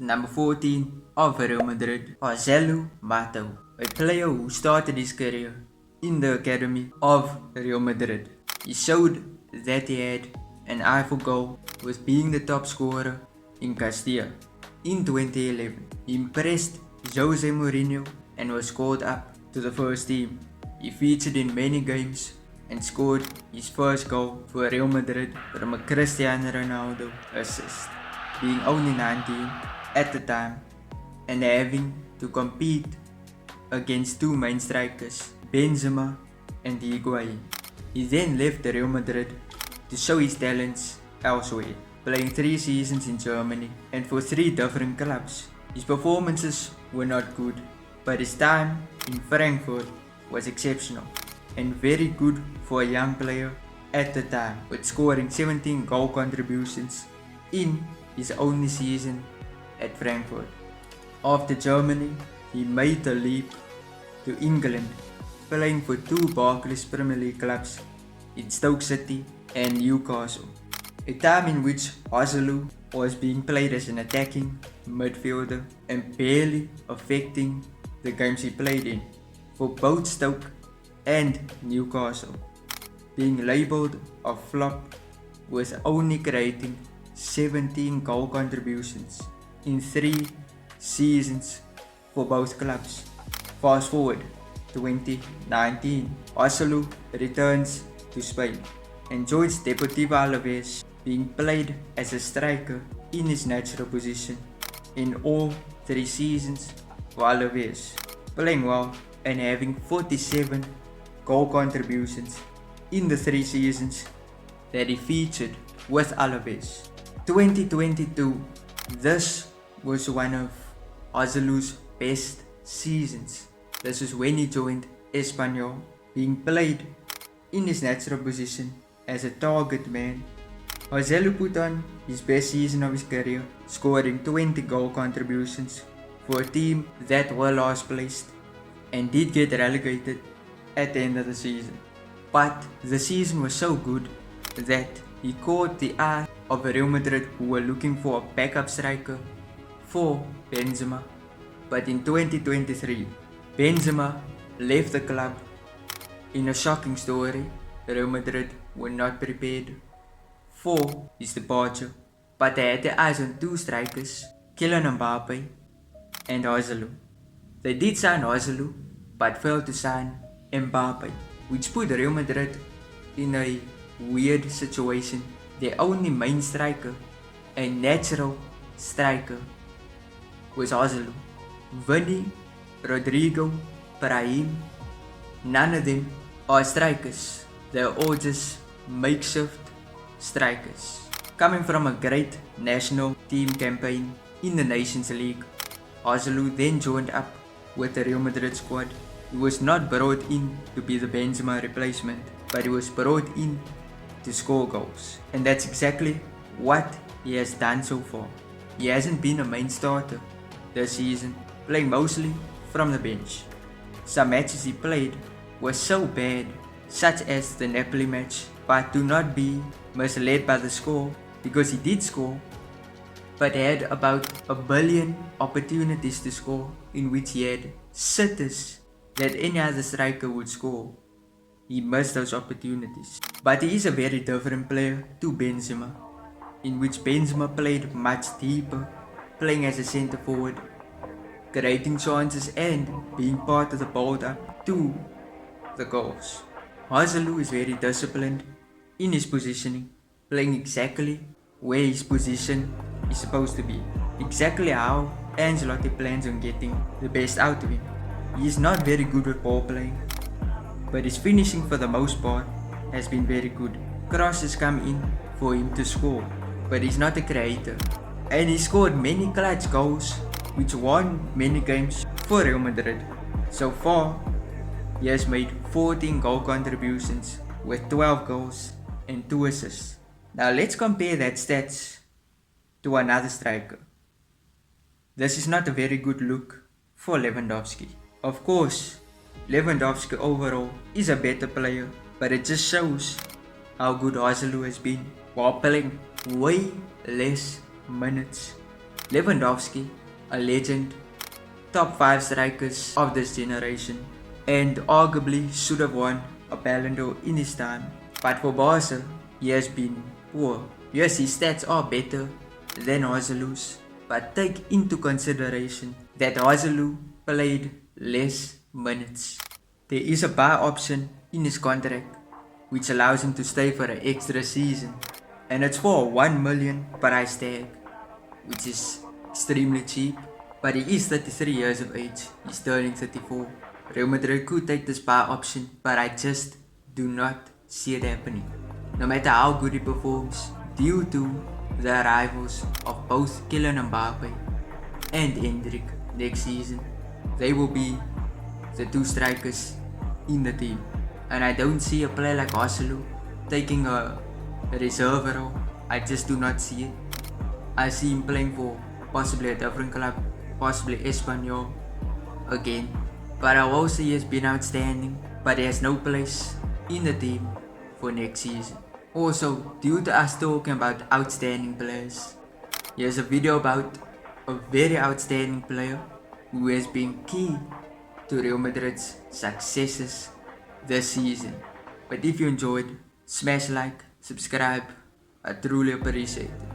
Number 14 of Real Madrid, Joselu, a player who started his career in the academy of Real Madrid. He showed that he had an eye for goal with being the top scorer in Castilla. In 2011, he impressed Jose Mourinho and was called up to the first team. He featured in many games and scored his first goal for Real Madrid from a Cristiano Ronaldo assist, being only 19 at the time and having to compete against two main strikers, Benzema and Higuain. He then left Real Madrid to show his talents elsewhere, playing 3 seasons in Germany and for 3 different clubs. His performances were not good, but his time in Frankfurt was exceptional and very good for a young player at the time, with scoring 17 goal contributions in his only season at Frankfurt. After Germany, he made the leap to England, playing for 2 Barclays Premier League clubs in Stoke City and Newcastle, a time in which Joselu was being played as an attacking midfielder and barely affecting the games he played in for both Stoke and Newcastle, being labelled a flop with only creating 17 goal contributions in 3 seasons for both clubs. Fast forward 2019, Joselu returns to Spain and joins Deportivo Alaves, being played as a striker in his natural position in all 3 seasons for Alaves, playing well and having 47 goal contributions in the 3 seasons that he featured with Alaves. 2022, this was one of Joselu's best seasons. This is when he joined Espanyol, being played in his natural position as a target man. Joselu put on his best season of his career, scoring 20 goal contributions for a team that were last placed and did get relegated at the end of the season. But the season was so good that he caught the eye of Real Madrid, who were looking for a backup striker for Benzema. But in 2023, Benzema left the club. In a shocking story, Real Madrid were not prepared for his departure, but they had their eyes on 2 strikers, Kylian Mbappe and Joselu. They did sign Joselu, but failed to sign Mbappe, which put Real Madrid in a weird situation. Their only main striker, a natural striker, was Joselu. Vinny, Rodrigo, Brahim, none of them are strikers. They are all just makeshift strikers. Coming from a great national team campaign in the Nations League, Joselu then joined up with the Real Madrid squad. He was not brought in to be the Benzema replacement, but he was brought in to score goals. And that's exactly what he has done so far. He hasn't been a main starter this season, playing mostly from the bench. Some matches he played were so bad, such as the Napoli match, but do not be misled by the score, because he did score, but had about a billion opportunities to score, in which he had sitters that any other striker would score. He missed those opportunities. But he is a very different player to Benzema, in which Benzema played much deeper, playing as a centre forward, creating chances and being part of the build-up to the goals. Joselu is very disciplined in his positioning, playing exactly where his position is supposed to be, exactly how Ancelotti plans on getting the best out of him. He is not very good with ball playing, but his finishing for the most part has been very good. Crosses come in for him to score, but he's not a creator. And he scored many clutch goals, which won many games for Real Madrid. So far, he has made 14 goal contributions with 12 goals and 2 assists. Now let's compare that stats to another striker. This is not a very good look for Lewandowski. Of course, Lewandowski overall is a better player, but it just shows how good Joselu has been while playing way less minutes Lewandowski, a legend, top 5 strikers of this generation, and arguably should have won a Ballon d'Or in his time. But for Barca, he has been poor. Yes, his stats are better than Joselu's, but take into consideration that Joselu played less minutes. There is a buy option in his contract which allows him to stay for an extra season, and it's for a 1 million price tag, which is extremely cheap. But he is 33 years of age, he's turning 34. Real Madrid could take this buy option, but I just do not see it happening. No matter how good he performs, due to the arrivals of both Kylian Mbappe and Hendrik next season, they will be the two strikers in the team. And I don't see a player like Joselu taking a reserve role. I just do not see it. I see him playing for possibly a different club, possibly Espanyol again. But I will say he has been outstanding, but he has no place in the team for next season. Also, due to us talking about outstanding players, here's a video about a very outstanding player who has been key to Real Madrid's successes this season. But if you enjoyed, smash like, subscribe, I truly appreciate it.